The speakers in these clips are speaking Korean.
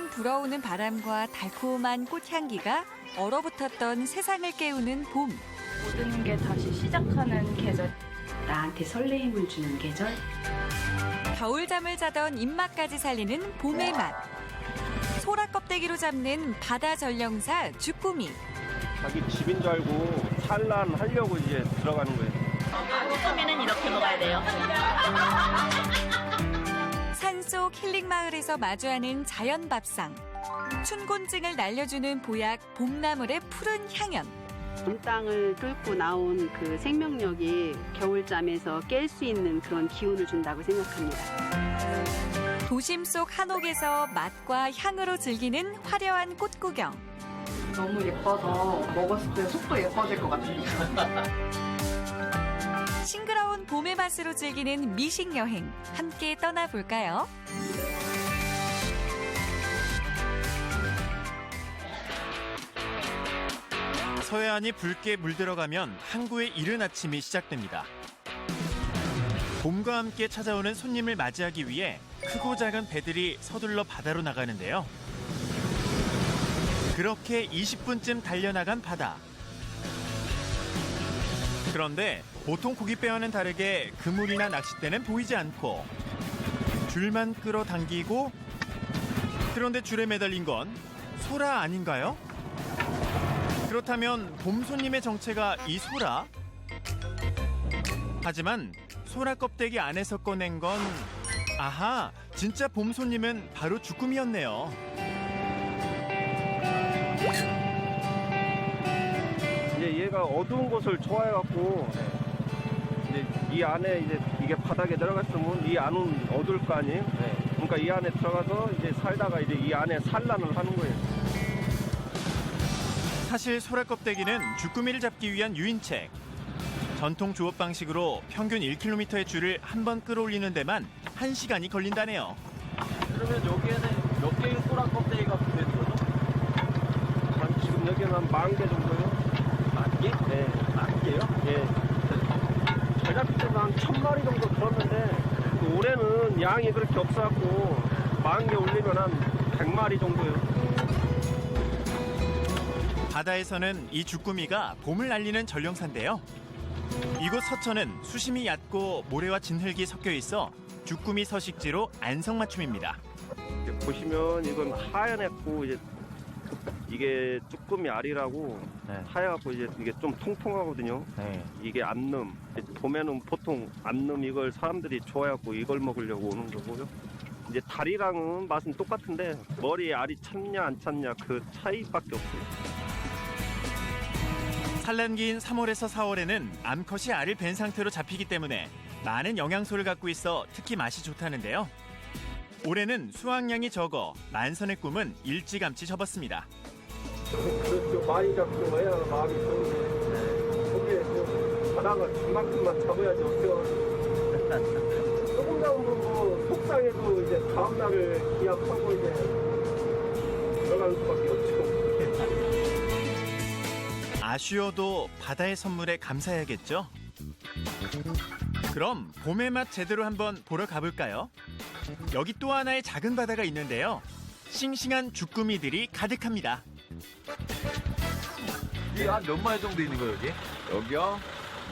한참 불어오는 바람과 달콤한 꽃향기가 얼어붙었던 세상을 깨우는 봄. 모든 게 다시 시작하는 계절. 나한테 설레임을 주는 계절. 겨울잠을 자던 입맛까지 살리는 봄의 맛. 소라 껍데기로 잡는 바다 전령사 주꾸미. 자기 집인 줄 알고 산란하려고 이제 들어가는 거예요. 쭈꾸미는 이렇게 먹어야 돼요. 산속 힐링 마을에서 마주하는 자연 밥상. 춘곤증을 날려주는 보약 봄나물의 푸른 향연. 봄 땅을 뚫고 나온 그 생명력이 겨울잠에서 깰 수 있는 그런 기운을 준다고 생각합니다. 도심 속 한옥에서 맛과 향으로 즐기는 화려한 꽃 구경. 너무 예뻐서 먹었을 때 속도 예뻐질 것 같아요. 싱그러운 봄의 맛으로 즐기는 미식 여행 함께 떠나볼까요? 서해안이 붉게 물들어가면 항구의 이른 아침이 시작됩니다. 봄과 함께 찾아오는 손님을 맞이하기 위해 크고 작은 배들이 서둘러 바다로 나가는데요. 그렇게 20분쯤 달려나간 바다. 그런데 보통 고깃배와는 다르게 그물이나 낚싯대는 보이지 않고 줄만 끌어당기고, 그런데 줄에 매달린 건 소라 아닌가요? 그렇다면 봄 손님의 정체가 이 소라? 하지만 소라 껍데기 안에서 꺼낸 건, 아하, 진짜 봄 손님은 바로 주꾸미였네요. 이제 얘가 어두운 곳을 좋아해갖고 이제 이 안에 이제 이게 바닥에 들어갔으면 이 안은 어두울 거 아니에요? 그러니까 이 안에 들어가서 이제 살다가 이제 이 안에 산란을 하는 거예요. 사실 소라 껍데기는 주꾸미를 잡기 위한 유인책. 전통 조업 방식으로 평균 1km의 줄을 한 번 끌어올리는 데만 1시간이 걸린다네요. 그러면 여기에는 몇 개의 소라 껍데기가 붙어있는 거죠? 한 지금 여기는 한 10,000개 정도요. 10,000개? 네. 10,000개요? 예. 잘 잡힐 때도 한 1,000마리 정도 들었는데 올해는 양이 그렇게 없어갖고 40,000개 올리면 한 100마리 정도요. 바다에서는 이 주꾸미가 봄을 알리는 전령사인데요. 이곳 서천은 수심이 얕고 모래와 진흙이 섞여 있어 주꾸미 서식지로 안성맞춤입니다. 보시면 이건 하얀했고 이게 쭈꾸미 알이라고 네. 하얗고 이게 좀 통통하거든요. 네. 이게 암놈. 봄에는 보통 암놈 이걸 사람들이 좋아해갖고 이걸 먹으려고 오는 거고요. 이제 다리랑은 맛은 똑같은데 머리에 알이 찼냐 안 찼냐 그 차이밖에 없어요. 산란기인 3월에서 4월에는 암컷이 알을 벤 상태로 잡히기 때문에 많은 영양소를 갖고 있어 특히 맛이 좋다는데요. 올해는 수확량이 적어 만선의 꿈은 일찌감치 접었습니다. 그렇죠. 많이 잡는 거야 마음이 좋은데 거기에 바닥을 그만큼만 잡아야지 어때요. 조금 나오면 뭐 속상해도 이제 다음날을 기약하고 이제 들어가는 수밖에 없죠. 아쉬워도 바다의 선물에 감사해야겠죠? 그럼 봄의 맛 제대로 한번 보러 가볼까요? 여기 또 하나의 작은 바다가 있는데요. 싱싱한 주꾸미들이 가득합니다. 이게 한 몇 마리 정도 있는 거예요, 여기? 여기요?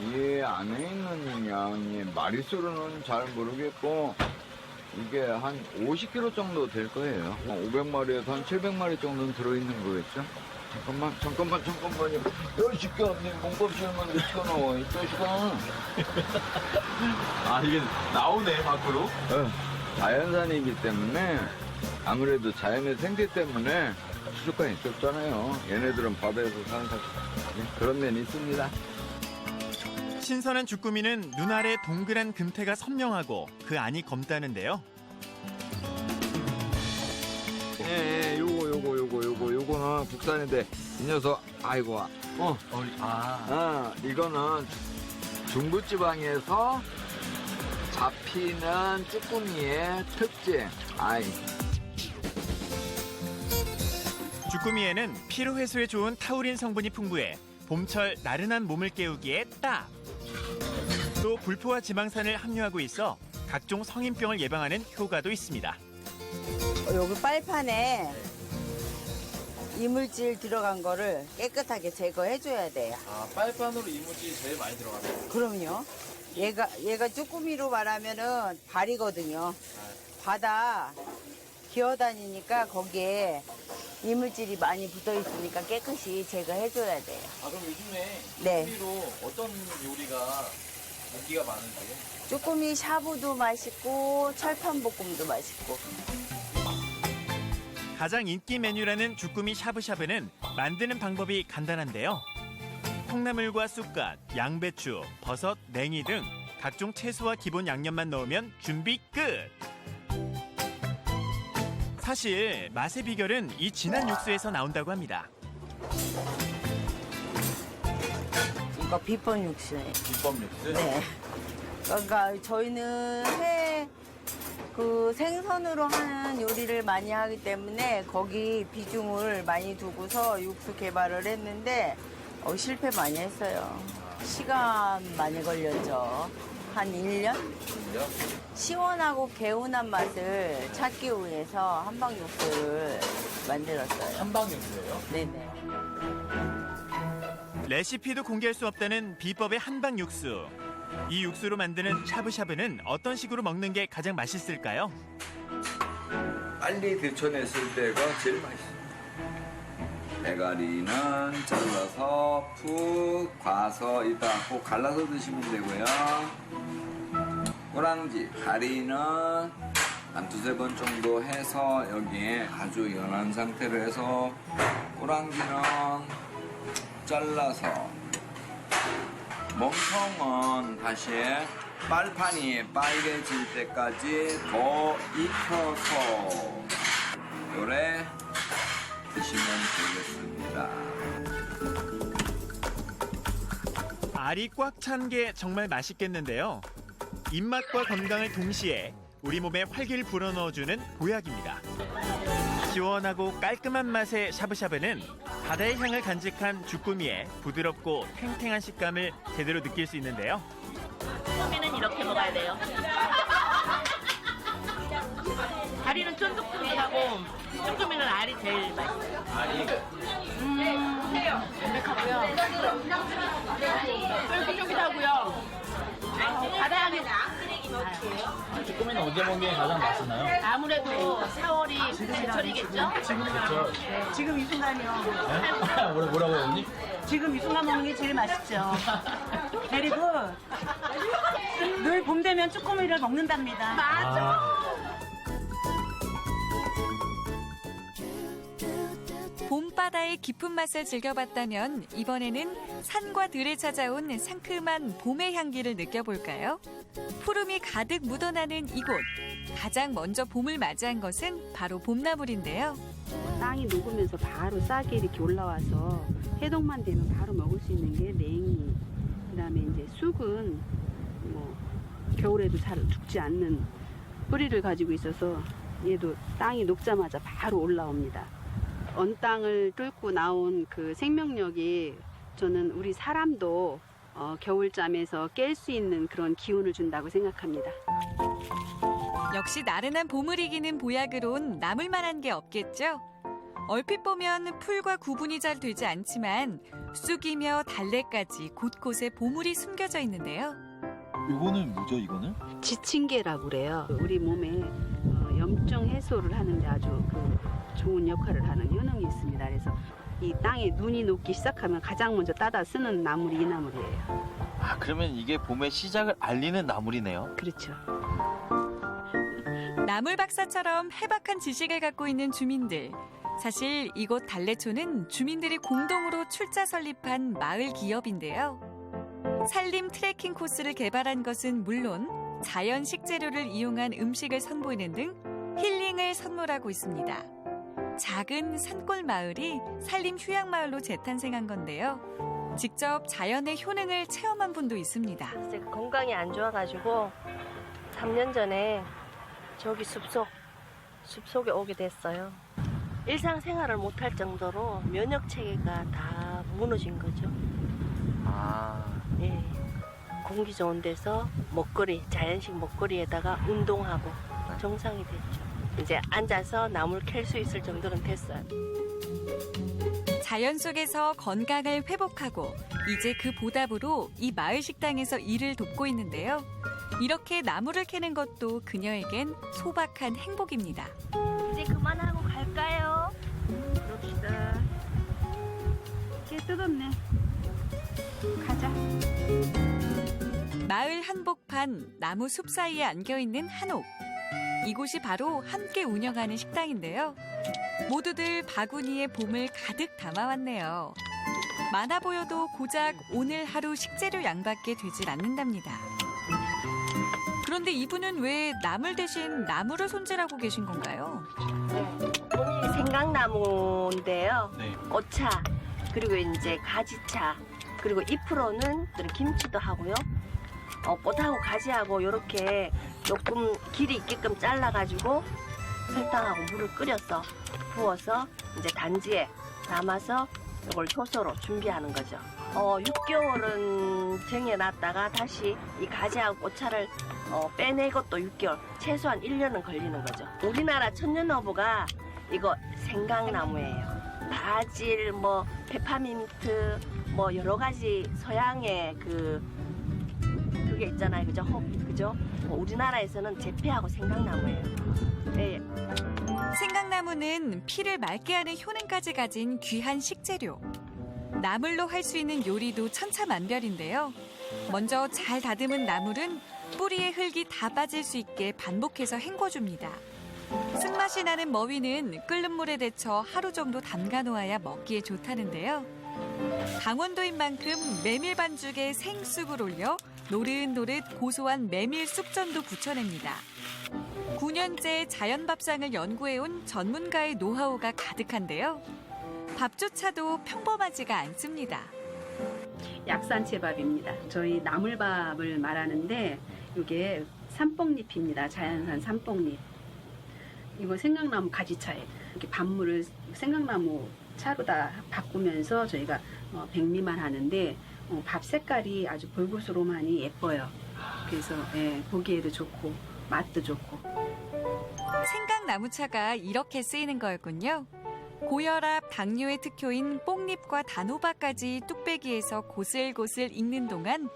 이 안에 있는 양의 마리수로는 잘 모르겠고 이게 한 50kg 정도 될 거예요. 500마리에서 한 700마리 정도는 들어있는 거겠죠? 잠깐만요. 이 새끼 언니 몸값 시험만 몇 시간 나와, 이 시간. 아, 이게 나오네, 밖으로? 자연산이기 때문에 아무래도 자연의 생태 때문에 수족관이 있었잖아요. 얘네들은 바다에서 사는 그런 면이 있습니다. 신선한 주꾸미는 눈 아래 동그란 금태가 선명하고 그 안이 검다는데요. 요거는 국산인데 이 녀석 아이고 이거는 중부지방에서 잡히는 쭈꾸미의 특징. 주꾸미에는 피로 해소에 좋은 타우린 성분이 풍부해 봄철 나른한 몸을 깨우기에 딱. 또 불포화 지방산을 함유하고 있어 각종 성인병을 예방하는 효과도 있습니다. 여기 빨판에 이물질 들어간 거를 깨끗하게 제거해줘야 돼요. 아, 빨판으로 이물질이 제일 많이 들어가네요. 그럼요. 얘가 쭈꾸미로 말하면은 발이거든요. 바다 기어다니니까 거기에 이물질이 많이 붙어 있으니까 깨끗이 제거해줘야 돼요. 아, 그럼 요즘에 네. 쭈꾸미로 어떤 요리가 인기가 많은지? 쭈꾸미 샤브도 맛있고 철판볶음도 맛있고. 가장 인기 메뉴라는 주꾸미 샤브샤브는 만드는 방법이 간단한데요. 콩나물과 쑥갓, 양배추, 버섯, 냉이 등 각종 채소와 기본 양념만 넣으면 준비 끝! 사실 맛의 비결은 이 진한 육수에서 나온다고 합니다. 이거 비법 육수예요. 비법 육수? 네. 그러니까 저희는 생선으로 하는 요리를 많이 하기 때문에 거기 비중을 많이 두고서 육수 개발을 했는데 실패 많이 했어요. 시간 많이 걸렸죠. 한 1년? 시원하고 개운한 맛을 찾기 위해서 한방 육수를 만들었어요. 한방 육수예요? 네네. 레시피도 공개할 수 없다는 비법의 한방 육수. 이 육수로 만드는 샤브샤브는 어떤 식으로 먹는 게 가장 맛있을까요? 빨리 데쳐냈을 때가 제일 맛있어요. 대가리는 잘라서 푹 과서 이따 꼭 갈라서 드시면 되고요. 꼬랑지, 다리는 한 두세 번 정도 해서 여기에 아주 연한 상태로 해서 꼬랑지는 잘라서 멍청은 다시 빨판이 빨개질 때까지 더 익혀서 요래 드시면 되겠습니다. 알이 꽉 찬 게 정말 맛있겠는데요. 입맛과 건강을 동시에 우리 몸에 활기를 불어넣어주는 보약입니다. 시원하고 깔끔한 맛의 샤브샤브는 바다의 향을 간직한 주꾸미의 부드럽고 탱탱한 식감을 제대로 느낄 수 있는데요. 쭈꾸미는 이렇게 먹어야 돼요. 다리는 쫀득쫀득하고 쭈꾸미는 알이 제일 맛있어요. 알이? 담백하고요. 쫄깃쫄깃하고요. 바다향이 쭈꾸미는 언제 먹는 게 가장 맛있나요? 아무래도 4월이 제철이겠죠? 그렇죠. 지금 이 순간이요. 뭐라고요, 언니? 지금 이 순간 먹는 게 제일 맛있죠. 그리고 늘 봄 되면 쭈꾸미를 먹는답니다. 맞아. 봄바다의 깊은 맛을 즐겨봤다면 이번에는 산과 들에 찾아온 상큼한 봄의 향기를 느껴볼까요? 푸름이 가득 묻어나는 이곳. 가장 먼저 봄을 맞이한 것은 바로 봄나물인데요. 땅이 녹으면서 바로 싹이 이렇게 올라와서 해동만 되면 바로 먹을 수 있는 게 냉이. 그다음에 이제 쑥은 뭐 겨울에도 잘 죽지 않는 뿌리를 가지고 있어서 얘도 땅이 녹자마자 바로 올라옵니다. 언 땅을 뚫고 나온 그 생명력이 저는 우리 사람도 겨울잠에서 깰 수 있는 그런 기운을 준다고 생각합니다. 역시 나른한 봄을 이기는 보약으론 남을 만한 게 없겠죠? 얼핏 보면 풀과 구분이 잘 되지 않지만 쑥이며 달래까지 곳곳에 보물이 숨겨져 있는데요. 이거는 뭐죠, 이거는? 지친개라고 그래요. 우리 몸에 염증 해소를 하는데 아주 좋은 역할을 하는 효능이 있습니다. 그래서 이 땅에 눈이 녹기 시작하면 가장 먼저 따다 쓰는 나물이 이 나물이에요. 아, 그러면 이게 봄의 시작을 알리는 나물이네요. 그렇죠. 나물 박사처럼 해박한 지식을 갖고 있는 주민들. 사실 이곳 달래초는 주민들이 공동으로 출자 설립한 마을 기업인데요. 산림 트레킹 코스를 개발한 것은 물론 자연 식재료를 이용한 음식을 선보이는 등 힐링을 선물하고 있습니다. 작은 산골 마을이 산림 휴양 마을로 재탄생한 건데요. 직접 자연의 효능을 체험한 분도 있습니다. 제가 건강이 안 좋아가지고 3년 전에 저기 숲속에 오게 됐어요. 일상생활을 못할 정도로 면역 체계가 다 무너진 거죠. 아, 예. 공기 좋은 데서 먹거리, 자연식 먹거리에다가 운동하고 정상이 됐죠. 이제 앉아서 나무를 캘 수 있을 정도는 됐어요. 자연 속에서 건강을 회복하고 이제 그 보답으로 이 마을 식당에서 일을 돕고 있는데요. 이렇게 나무를 캐는 것도 그녀에겐 소박한 행복입니다. 이제 그만하고 갈까요? 그럽시다. 깨 뜯었네. 가자. 마을 한복판 나무 숲 사이에 안겨있는 한옥. 이곳이 바로 함께 운영하는 식당인데요. 모두들 바구니에 봄을 가득 담아왔네요. 많아 보여도 고작 오늘 하루 식재료 양밖에 되질 않는답니다. 그런데 이분은 왜 나물 대신 나무를 손질하고 계신 건가요? 본인이 생강나무인데요. 네. 오차, 그리고 이제 가지차, 그리고 잎으로는 김치도 하고요. 꽃하고 가지하고 이렇게 조금 길이 있게끔 잘라가지고 설탕하고 물을 끓여서 부어서 이제 단지에 담아서 이걸 효소로 준비하는 거죠. 6개월은 쟁여놨다가 다시 이 가지하고 꽃차를 빼내고 또 6개월, 최소한 1년은 걸리는 거죠. 우리나라 천년어부가 이거 생강나무예요. 바질, 페퍼민트, 여러 가지 서양의 그게 있잖아요. 그죠? 그죠? 우리나라에서는 제피하고 생강나무예요. 네. 생강나무는 피를 맑게 하는 효능까지 가진 귀한 식재료. 나물로 할 수 있는 요리도 천차만별인데요. 먼저 잘 다듬은 나물은 뿌리의 흙이 다 빠질 수 있게 반복해서 헹궈줍니다. 쓴맛이 나는 머위는 끓는 물에 데쳐 하루 정도 담가 놓아야 먹기에 좋다는데요. 강원도인 만큼 메밀 반죽에 생쑥을 올려 노릇노릇 고소한 메밀 쑥전도 부쳐냅니다. 9년째 자연밥상을 연구해온 전문가의 노하우가 가득한데요. 밥조차도 평범하지가 않습니다. 약산채밥입니다. 저희 나물밥을 말하는데 이게 산뽕잎입니다. 자연산 산뽕잎. 이거 생강나무 가지차에 이렇게 밥물을 생강나무 차로다 바꾸면서 저희가 백미만 하는데 밥 색깔이 아주 볼고스름하니 예뻐요. 그래서 보기에도 좋고 맛도 좋고. 생강나무차가 이렇게 쓰이는 거였군요. 고혈압, 당뇨의 특효인 뽕잎과 단호박까지 뚝배기에서 고슬고슬 익는 동안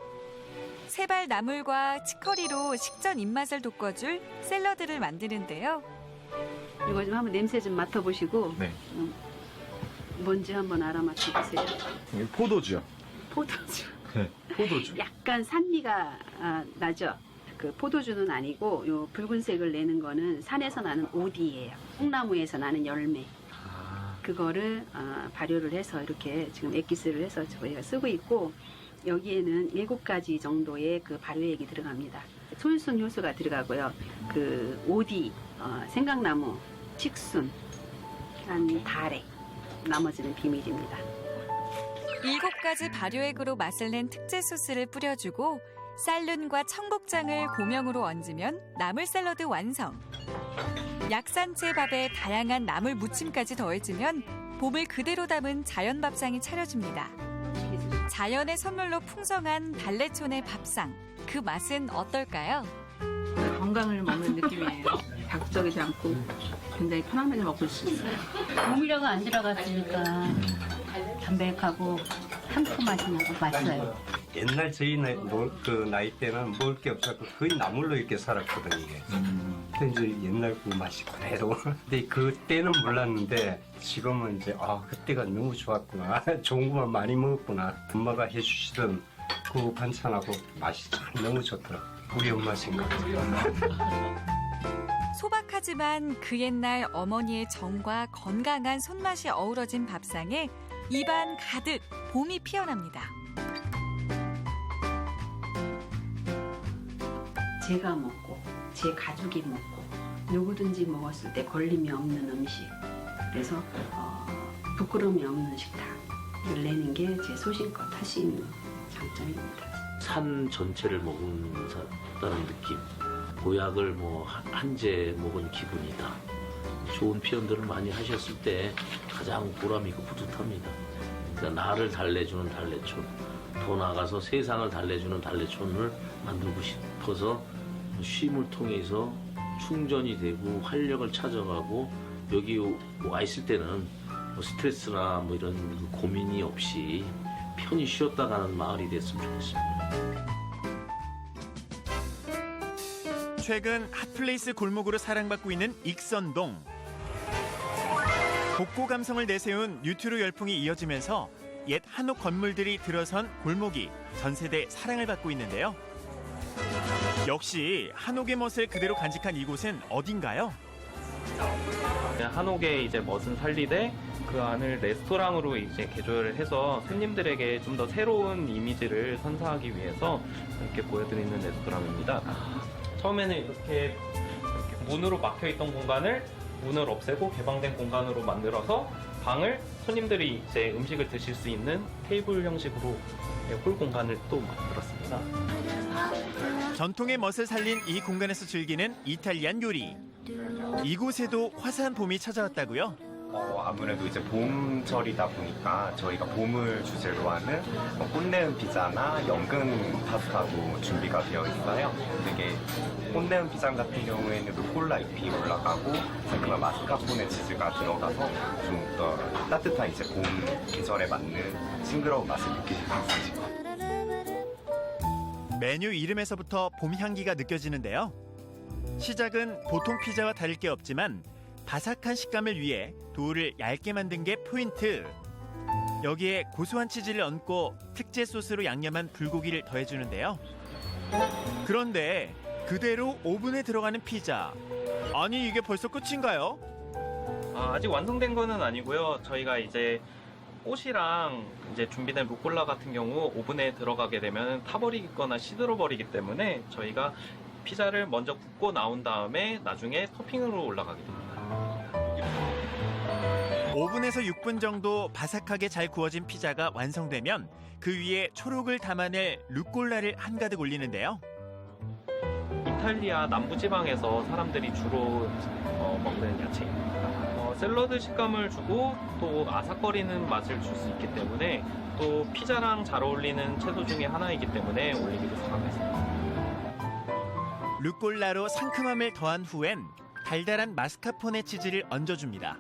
세발 나물과 치커리로 식전 입맛을 돋궈줄 샐러드를 만드는데요. 이거 좀 한번 냄새 좀 맡아보시고 네. 뭔지 한번 알아맞혀보세요. 포도주요. 포도주. 네. 포도주. 약간 산미가 나죠. 그 포도주는 아니고 요 붉은색을 내는 거는 산에서 나는 오디예요. 콩나무에서 나는 열매. 그거를 발효를 해서 이렇게 지금 액기스를 해서 저희가 쓰고 있고 여기에는 7가지 정도의 그 발효액이 들어갑니다. 솔순 효소가 들어가고요. 그 오디, 생강나무, 식순, 한 달액. 나머지는 비밀입니다. 7가지 발효액으로 맛을 낸 특제 소스를 뿌려주고 쌀눈과 청국장을 고명으로 얹으면 나물 샐러드 완성. 약산채 밥에 다양한 나물 무침까지 더해지면 봄을 그대로 담은 자연 밥상이 차려집니다. 자연의 선물로 풍성한 달래촌의 밥상. 그 맛은 어떨까요? 건강을 먹는 느낌이에요. 자극적이지 않고 굉장히 편안하게 먹을 수 있어요. 조미료가 안 들어갔으니까 담백하고 상큼맛이 나고 맛있어요. 옛날 저희 나이 때는 먹을 게 없어서 거의 나물로 이렇게 살았거든요. 이게. 근데 이제 옛날 그 맛이 그대로. 근데 그때는 몰랐는데 지금은 이제 그때가 너무 좋았구나. 좋은 것만 많이 먹었구나. 엄마가 해주시던 그 반찬하고 맛이 참 너무 좋더라. 우리 엄마 생각이. 소박하지만 그 옛날 어머니의 정과 건강한 손맛이 어우러진 밥상에 입안 가득 봄이 피어납니다. 제가 먹고 제 가족이 먹고 누구든지 먹었을 때 걸림이 없는 음식. 그래서 부끄러움이 없는 식탁을 내는 게 제 소신껏 할 수 있는 장점입니다. 산 전체를 먹는다는 느낌. 보약을 한 재 먹은 기분이다. 좋은 표현들을 많이 하셨을 때 가장 보람이고 뿌듯합니다. 그러니까 나를 달래주는 달래촌, 더 나아가서 세상을 달래주는 달래촌을 만들고 싶어서 쉼을 통해서 충전이 되고 활력을 찾아가고 여기 와 있을 때는 뭐 스트레스나 뭐 이런 고민이 없이 편히 쉬었다 가는 마을이 됐으면 좋겠습니다. 최근 핫플레이스 골목으로 사랑받고 있는 익선동. 복고 감성을 내세운 뉴트로 열풍이 이어지면서 옛 한옥 건물들이 들어선 골목이 전 세대 사랑을 받고 있는데요. 역시 한옥의 멋을 그대로 간직한 이곳은 어딘가요? 한옥의 이제 멋은 살리되 그 안을 레스토랑으로 이제 개조를 해서 손님들에게 좀 더 새로운 이미지를 선사하기 위해서 이렇게 보여드리는 레스토랑입니다. 처음에는 이렇게 문으로 막혀있던 공간을 문을 없애고 개방된 공간으로 만들어서 방을 손님들이 이제 음식을 드실 수 있는 테이블 형식으로 홀 공간을 또 만들었습니다. 전통의 멋을 살린 이 공간에서 즐기는 이탈리안 요리. 이곳에도 화사한 봄이 찾아왔다고요? 아무래도 이제 봄철이다 보니까 저희가 봄을 주제로 하는 꽃내음 피자나 연근 파스타도 준비가 되어 있어요. 되게 꽃내음 피자 같은 경우에는 루꼴라 잎이 올라가고 그만 마스카포네 치즈가 들어가서 좀 더 따뜻한 이제 봄 계절에 맞는 싱그러운 맛을 느끼실 수 있으시고. 메뉴 이름에서부터 봄 향기가 느껴지는데요. 시작은 보통 피자와 다를 게 없지만 바삭한 식감을 위해 도우를 얇게 만든 게 포인트. 여기에 고소한 치즈를 얹고 특제 소스로 양념한 불고기를 더해주는데요. 그런데 그대로 오븐에 들어가는 피자. 아니 이게 벌써 끝인가요? 아직 완성된 거는 아니고요. 저희가 이제 꽃이랑 이제 준비된 루꼴라 같은 경우 오븐에 들어가게 되면 타버리거나 시들어버리기 때문에 저희가 피자를 먼저 굽고 나온 다음에 나중에 토핑으로 올라가게 됩니다. 오븐에서 6분 정도 바삭하게 잘 구워진 피자가 완성되면 그 위에 초록을 담아낼 루꼴라를 한가득 올리는데요. 이탈리아 남부지방에서 사람들이 주로 먹는 야채입니다. 샐러드 식감을 주고 또 아삭거리는 맛을 줄 수 있기 때문에 또 피자랑 잘 어울리는 채소 중에 하나이기 때문에 올리기도 생각했습니다. 루꼴라로 상큼함을 더한 후엔 달달한 마스카포네 치즈를 얹어줍니다.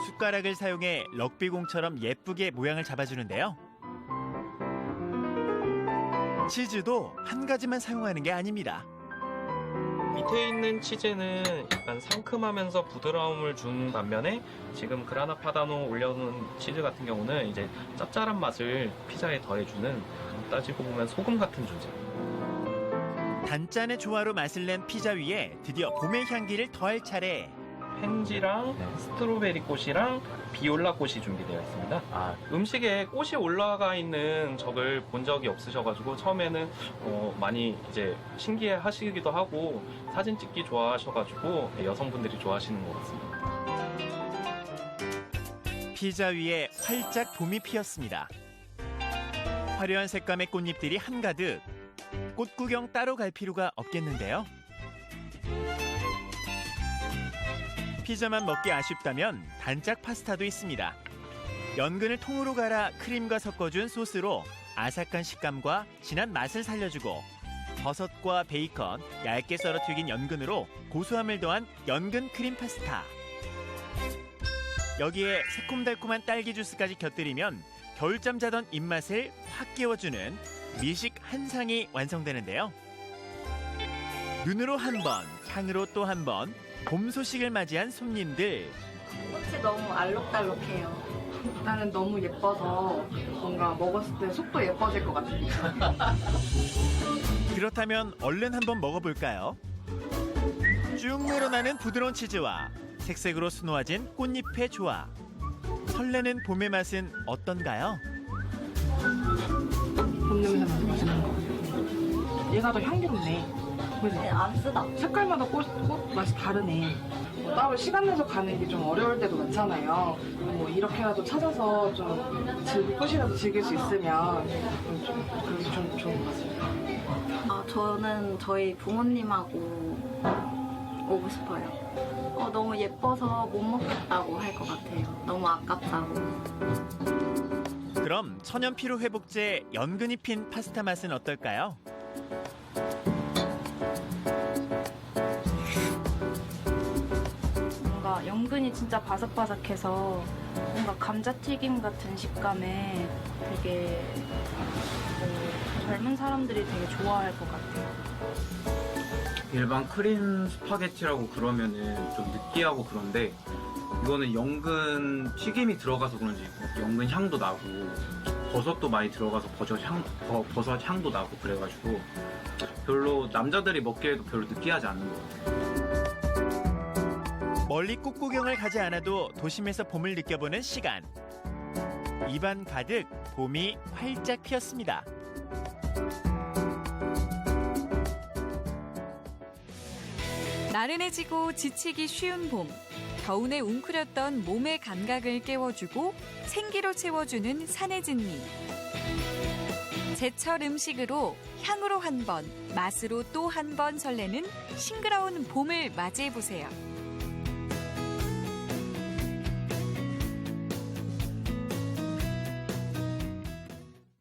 숟가락을 사용해 럭비공처럼 예쁘게 모양을 잡아주는데요. 치즈도 한 가지만 사용하는 게 아닙니다. 밑에 있는 치즈는 약간 상큼하면서 부드러움을 준 반면에 지금 그라나 파다노 올려놓은 치즈 같은 경우는 이제 짭짤한 맛을 피자에 더해주는 따지고 보면 소금 같은 존재. 단짠의 조화로 맛을 낸 피자 위에 드디어 봄의 향기를 더할 차례. 펜지랑 스트로베리 꽃이랑 비올라 꽃이 준비되어 있습니다. 음식에 꽃이 올라가 있는 적을 본 적이 없으셔가지고 처음에는 많이 이제 신기해 하시기도 하고 사진 찍기 좋아하셔가지고 여성분들이 좋아하시는 것 같습니다. 피자 위에 활짝 봄이 피었습니다. 화려한 색감의 꽃잎들이 한가득. 꽃 구경 따로 갈 필요가 없겠는데요. 피자만 먹기 아쉽다면 단짝 파스타도 있습니다. 연근을 통으로 갈아 크림과 섞어준 소스로 아삭한 식감과 진한 맛을 살려주고 버섯과 베이컨, 얇게 썰어 튀긴 연근으로 고소함을 더한 연근 크림 파스타. 여기에 새콤달콤한 딸기 주스까지 곁들이면 겨울잠 자던 입맛을 확 깨워주는 미식 한 상이 완성되는데요. 눈으로 한 번, 향으로 또 한 번, 봄 소식을 맞이한 손님들. 꽃이 너무 알록달록해요. 나는 너무 예뻐서 뭔가 먹었을 때 속도 예뻐질 것 같아요. 그렇다면 얼른 한번 먹어볼까요? 쭉 늘어나는 부드러운 치즈와 색색으로 수놓아진 꽃잎의 조화. 설레는 봄의 맛은 어떤가요? 봄 냄새 나는 맛있는 것 같아요. 얘가 더 향기롭네. 네, 안 쓰다. 색깔마다 꽃 맛이 다르네. 따로 시간 내서 가는 게 좀 어려울 때도 많잖아요. 뭐 이렇게라도 찾아서 좀 꽃이라도 즐길 수 있으면 그래서 좀 좋은 것 같아요. 저는 저희 부모님하고 오고 싶어요. 너무 예뻐서 못 먹겠다고 할 것 같아요. 너무 아깝다고. 그럼 천연 피로 회복제 연근이 핀 파스타 맛은 어떨까요? 뭔가 연근이 진짜 바삭바삭해서 뭔가 감자튀김 같은 식감에 되게 젊은 사람들이 되게 좋아할 것 같아요. 일반 크림 스파게티라고 그러면은 좀 느끼하고 그런데 이거는 연근 튀김이 들어가서 그런지 연근 향도 나고 버섯도 많이 들어가서 버섯 향도 나고 그래가지고 별로 남자들이 먹기에도 별로 느끼하지 않는 것 같아요. 멀리 꽃구경을 가지 않아도 도심에서 봄을 느껴보는 시간. 입안 가득 봄이 활짝 피었습니다. 나른해지고 지치기 쉬운 봄. 겨우내 웅크렸던 몸의 감각을 깨워주고 생기로 채워주는 산해진미. 제철 음식으로 향으로 한 번, 맛으로 또 한 번 설레는 싱그러운 봄을 맞이해보세요.